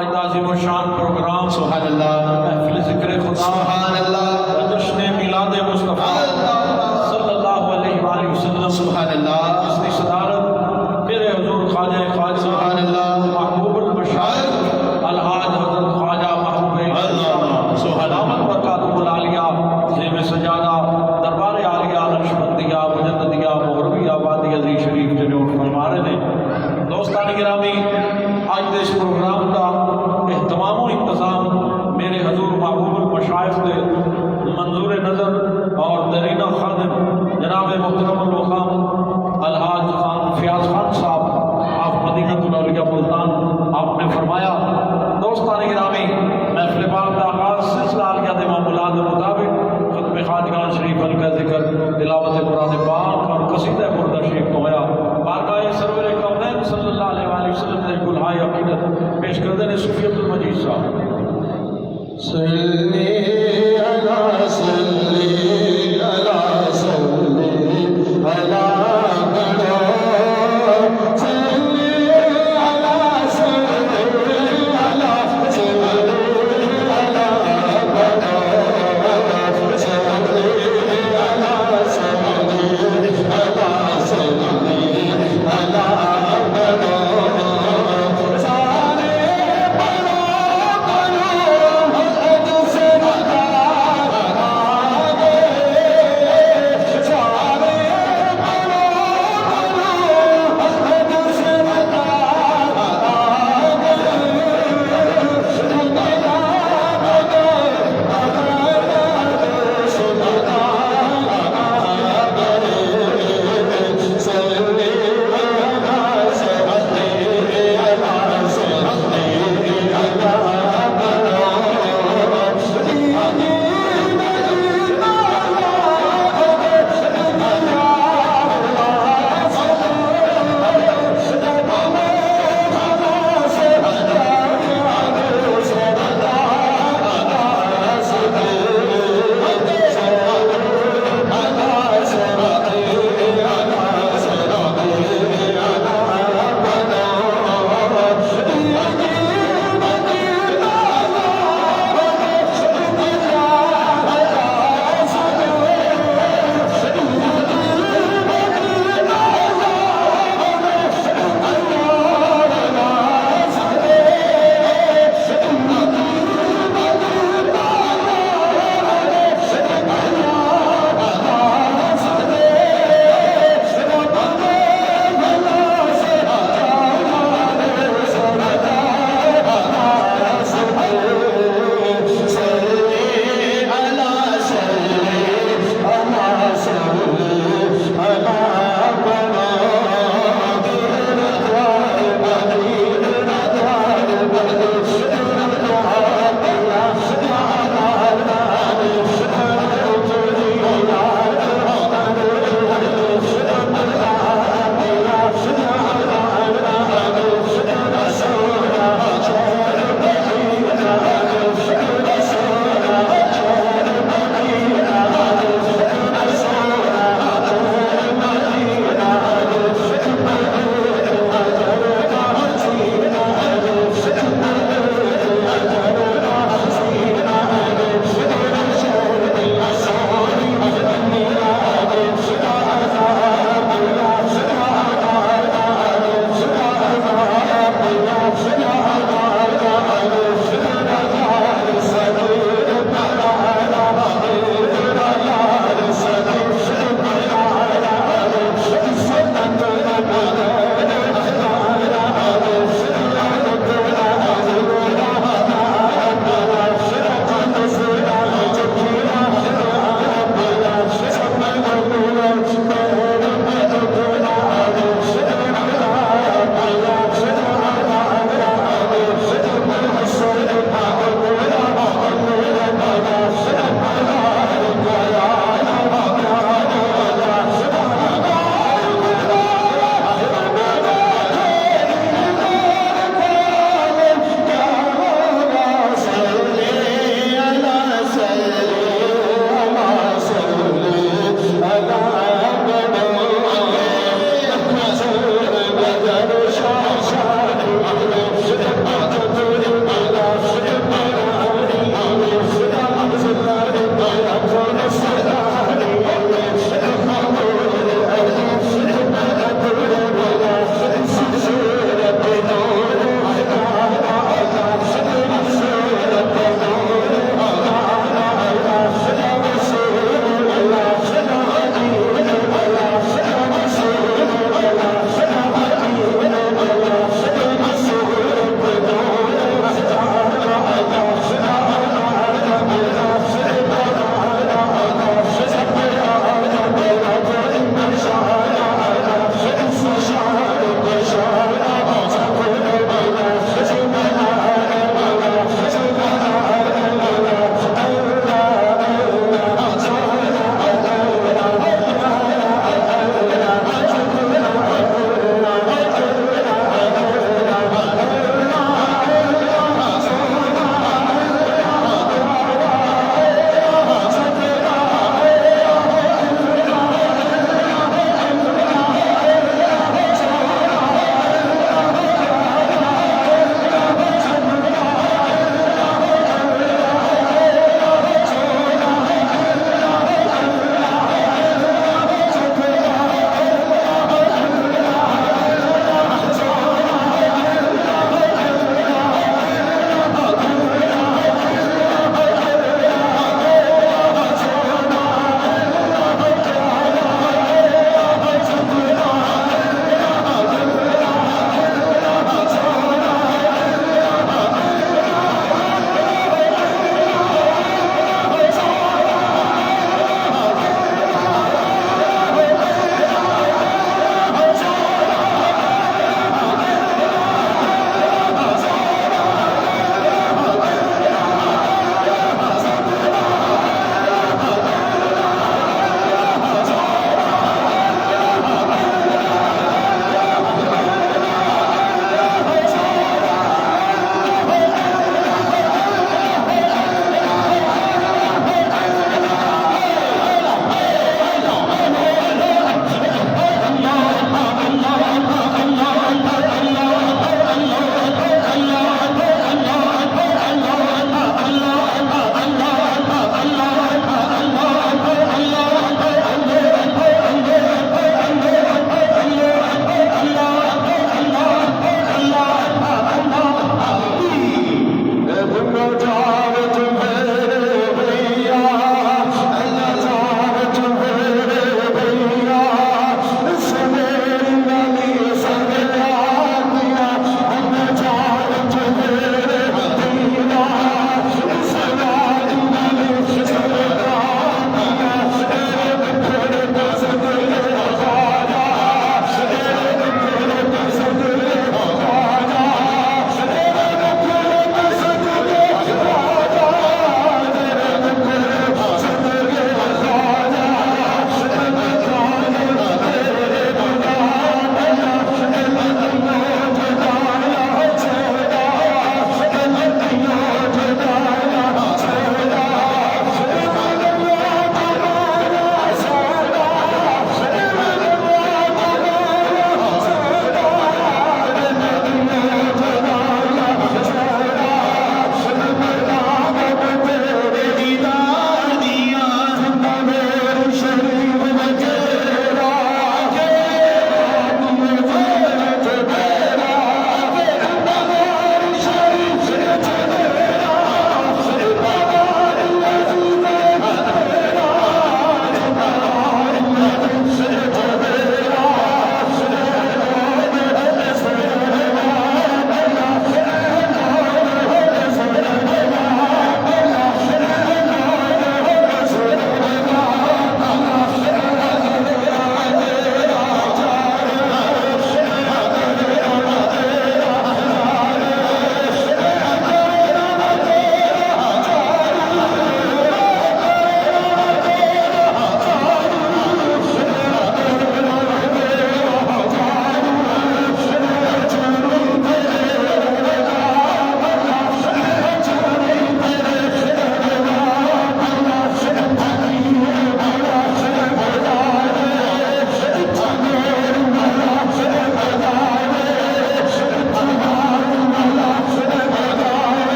आज ताज़ीम व शान प्रोग्राम सुभान अल्लाह, महफिल ज़िक्र खुदा, सुभान अल्लाह, जश्न मिलाद मुस्तफ़ा सल्लल्लाहु अलैहि वसल्लम, सुभान अल्लाह, इसकी सदारत मेरे हुजूर ख्वाजा ख्वाजा सुभान अल्लाह, महबूबुल मशाइख अलहाज हज़रत ख्वाजा महबूब सलामत बरकातुल आलिया ज़ेब सजादा दरबार आलिया नक्शबंदिया मुजद्दिया मुहरबिया वादी अज़ीज़ शरीफ जो फरमा रहे थे। दोस्तान गिरामी, आज के इस प्रोग्राम का एहतमाम व इंतज़ाम मेरे हजूर महबूबुल मशाइख के मंजूर नज़र और दरीना खादिम जनाब मुहतरमुल वक़ाम अलहाज खान फ़याज़ खान साहब आप मदीनतुल औलिया मुल्तान आपने फरमाया। दोस्तान गिरामी, महफ़िल पाक का आगाज़ सिलसिला आलिया दे मामूलात के मुताबिक ख़त्म ख़ातिकान शरीफ का ज़िक्र, तिलावत कुरान पाक और कसीदा बुर्दा शरीफ तो होया। बारगाह सरवर कौनैन सल्लल्लाहु अलैहि वसल्लम ने गुलहाय अक़ीदत पेश करते हैं सूफ़ी अब्दुल मजीद साहब। सल्ली अला सल्ली अला सल्ली अला गणो, सल्ली अला सल्ली अला सल्ली अला गणो, सल्ली अला सल्ली अला सल्ली अला गणो, सारे पढ़ो पढ़ो हद से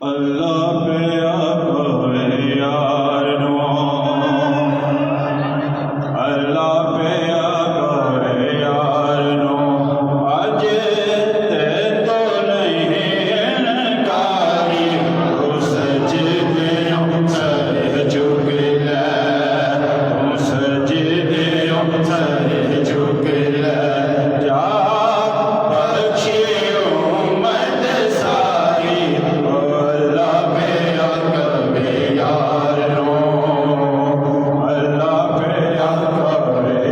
अल्लाह पे आकोए यार नो अल्लाह पे आकोए यार नो आज ते तो नहीं नकारी तू सजदे सर झुक ले तू सजदे सर झुक ले जा बख्शियो मत सारी अल्लाह पे आकोए यार नो अल्लाह पे आकोए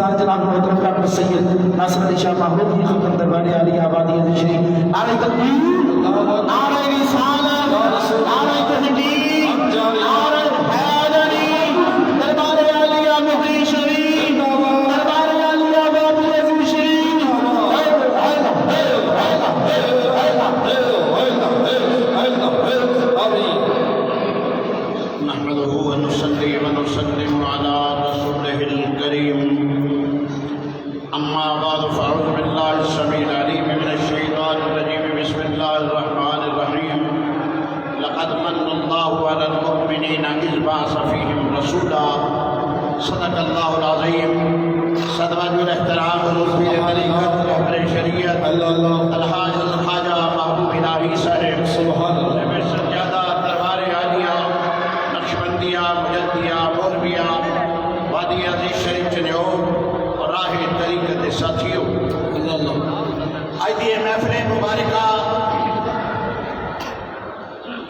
सरदार जनाब मोहतरम डॉक्टर सैयद नासिर अली शाह महमूद जी खत्म दरबार आली आबादी शरीफ आले तकबीर आले रिसालत आले तहकीक आले हैदरी दरबार आलिया मुहरी शरीफ दरबार आलिया आबादी शरीफ नहमदुहु व नुसल्ली व नुसल्लिमु अला रसूलिहिल करीम अम्मा बाद फ़अऊज़ु बिल्लाहि समीइल अलीम मिनश शैतानिर रजीम बिस्मिल्लाहिर रहमानिर रहीम लक़द मन्नल्लाहु अलल मुमिनीना इज़ बअस फ़ीहिम रसूला सदक़ल्लाहुल अज़ीम सदवजुल एहतराम मुफ़्ती तरीक़त रहबर शरीयत अलहाज ख्वाजा महबूब इलाही साहिब सुभान अल्लाह सज्जादा दरबार आलिया नक्शबंदिया मुजद्दिया मौलविया वादी अजीज शरीफ चन्यो और राह तरीक़त साथियों आज ये महफिल मुबारका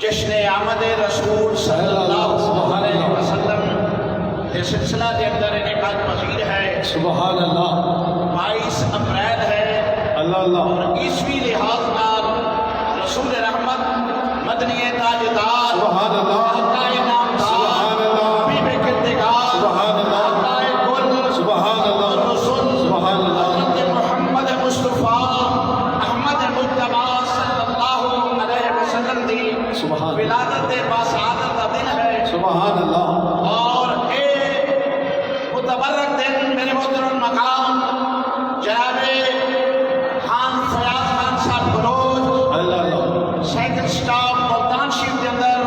जश्न आमद रसूल सल्लल्लाहु अलैहि वसल्लम के सिलसिला के अंदर इनेकाद पजीर है। सुभान अल्लाह 22 अप्रैल है अल्लाह और ईसवी लिहाज नाल रसूल रहमत मदनी ताजदार सुभान अल्लाह आकाए नामदार सुभान अल्लाह बीबे किरदगार सुभान अल्लाह आकाए कुल सुभान अल्लाह रसूल सुभान अल्लाह हज़रत मोहम्मद मुस्तफ़ा अहमद मुज्तबा सल्लल्लाहु अलैहि वसल्लम दी सुभान विलादत दे बासआदत दा दिन है। सुभान अल्लाह और ए मुतबर्रक दिन मेरे मोहतरम मकाम जनाबे खान फयाज खान साहब बलोच अल्लाह साइकिल स्टॉप मुल्तान शरीफ के अंदर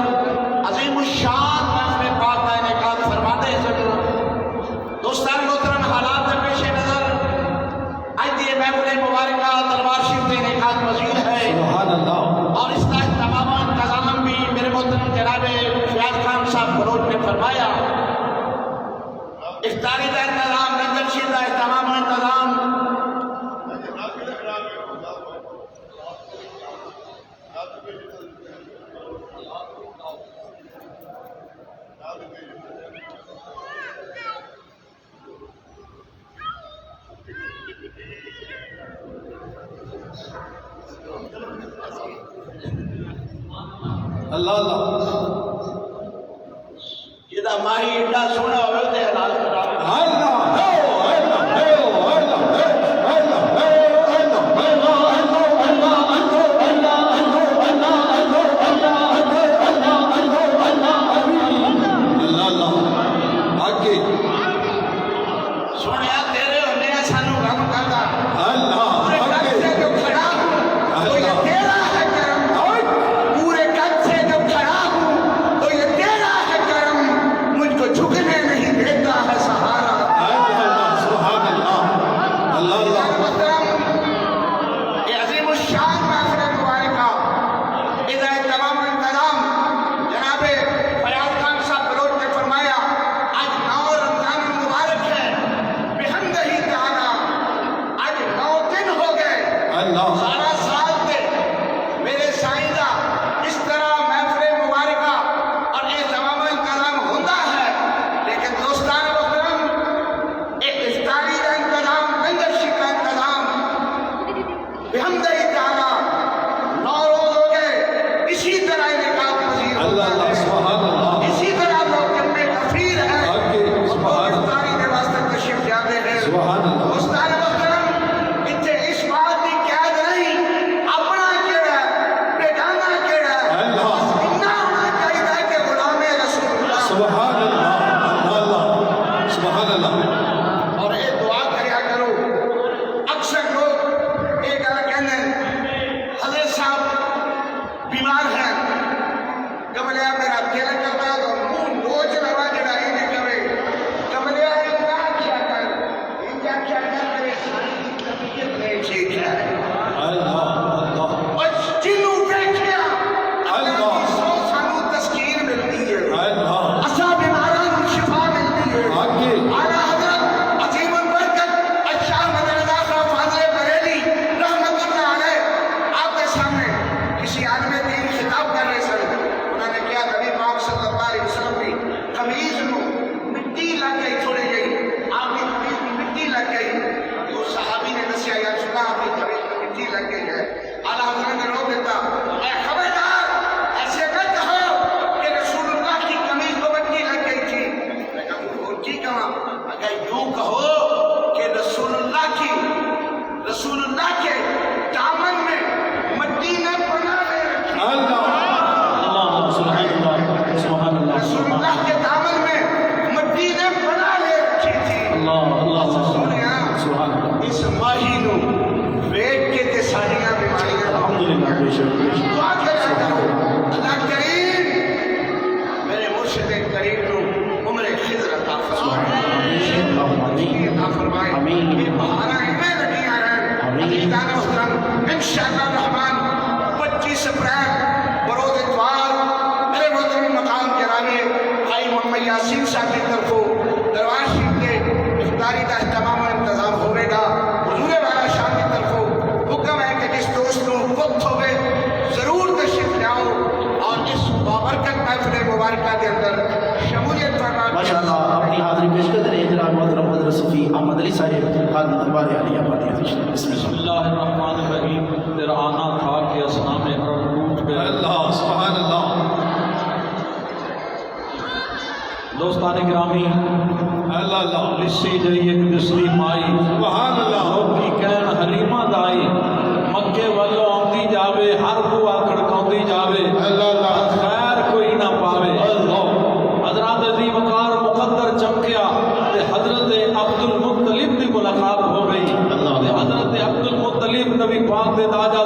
अजीम शान महफिल पाक का इनेकाद फरमाते हैं। दोस्तान मोहतरम हालात के पेश नजर आज ये महफिल मुबारका दरबार शरीफ के इनेकाद पजीर है सुभान अल्लाह और इसका तमाम इंतजाम भी मेरे मोहतरम जनाबे फयाज खान साहब बलोच ने फरमाया। इफ्तारी का इंतजाम लंगर शीर का तमाम इंतजाम अल्लाह अल्लाह जिदा माही एडा सोना होवे ते हलाल करा अल्लाह सोनिया तेरे होने सानू गम करदा अल्लाह से जो खड़ा हूं तो ये तेरा है करम पूरे कद से जो खड़ा हूं तो ये तेरा है करम मुझको झुकने नहीं देता है सहारा। सुभान अल्लाह अल्लाह ये अजीम शान महफिल मुबारका इधर तमाम इंतजाम जनाबे फयाज खान साहब बलोच ने फरमाया आज 9 रमजान मुबारक है बिहम्दिही ताला आज 9 दिन हो गए अल्लाह सारा साल थे मेरे साईदा इस तरह महफिल मुबारका और ये तमाम इंतजाम होता है लेकिन दोस्तान मोहतरम एक इफ्तारी का इंतजाम लंगर शीर का इंतजाम बिहम्दिही ताला 9 रोज हो गए इसी तरह इनेकाद पजीर होता अल्लाह है। सुभान अल्लाह इसी तरह लोग जिनमें कफीर है आगे सुभान इफ्तारी के वास्ते तशरीफ जाते हैं। सुभान अल्लाह दोस्तान मोहतरम इत्थे इस बात की कैद नहीं अपना केड़ा बेगाना केड़ा अल्लाह इन्ना होना चाहिए कि गुलाम रसूलुल्लाह सुभान अल्लाह अल्लाह सुभान अल्लाह और ये दुआ करया करो। अक्सर लोग ये गल कहते हैं हजरत साहब बीमार हैं कमलिया मेरा दिल करता है तो मुंह नोच लगा जरा ही नहीं करे कमलिया इनका क्या कर मेरे सारी तबीयत नहीं ठीक है अल्लाह अल्लाह और जिन्हों देखिया अल्लाह की सौ सानू तस्कीर मिलती है अल्लाह असा बीमारां नूं शिफा मिलती है। आगे आला हज़रत अजीम बरकत अच्छा मदरसा साहब फाज़िल बरेली रहमतुल्लाह अलैह आपके सामने किसी आदमी दीन खिताब कर रहे थे। उन्होंने क्या नबी पाक सल्लल्लाहु अलैहि वसल्लम की कमीज में मिट्टी लग गई थोड़ी गई आपकी कमीज में मिट्टी लग लग गई है। आला हज़रत ने रोक देता, मैं खबरदार ऐसे मत कहो कि रसूलुल्लाह की कमीज को बत्ती लग गई थी। मैं कहूँ की कहा, अगर यूं कहो कि रसूलुल्लाह के दामन में मट्टी ने बना ले रखी। रसूलुल्लाह के दामन में मट्टी ने बना ले रखी थी। इस माही नू वेख के ते सारियां बीमारियां अल्हम्दुलिल्लाह बेशक दुआ करता हूं, अल्लाह करीम मेरे मुर्शिद करीम नू उम्र खिज़र अता फरमाए। आमीन। ये बहाना इनमें लगियां हैं। अजीज़ान मुहतरम, इंशाअल्लाह रहमान 25 अप्रैल बरोज़ इतवार मेरे मोहतरम मकाम जनाबे भाई मोहम्मद यासीन साहब की तरफों दरबार शरीफ के इफ्तारी का तमाम इंतजाम होगा। हुजूर वाला शाह की तरफों हुक्म है कि जिस दोस्त को वक्त हो गए जरूर तशरीफ लाओ और इस बाबरकत महफिल मुबारक के अंदर शमूलियत फरमा। माशाअल्लाह अपनी हाजिरी पेश कर रहे हैं जनाब मोहतरम हज़रत सूफी अहमद अली साहिब खादिम दरबार आलिया बादिया बिस्मिल्लाह। बिस्मिल्लाहिर्रहमानिर्रहीम। तेरा आना था कि असना में हरम टूट गए। अल्लाह सुभान अल्लाह। दोस्तान गिरामी, अल्लाह लिस्सी जई एक दिसली माई सुभान अल्लाह। की कहन हरीमा दाई मक्के वालों आंदी जावे, हर बुआ खड़काउंदी जावे, अल्लाह खैर कोई ना पावे। हजरत अजी वकार मुकद्दर चमकिया ते हजरत अब्दुल मुत्तलिब दी मुलाकात हो गई। हजरत अब्दुल मुत्तलिब नबी पाक दे दादा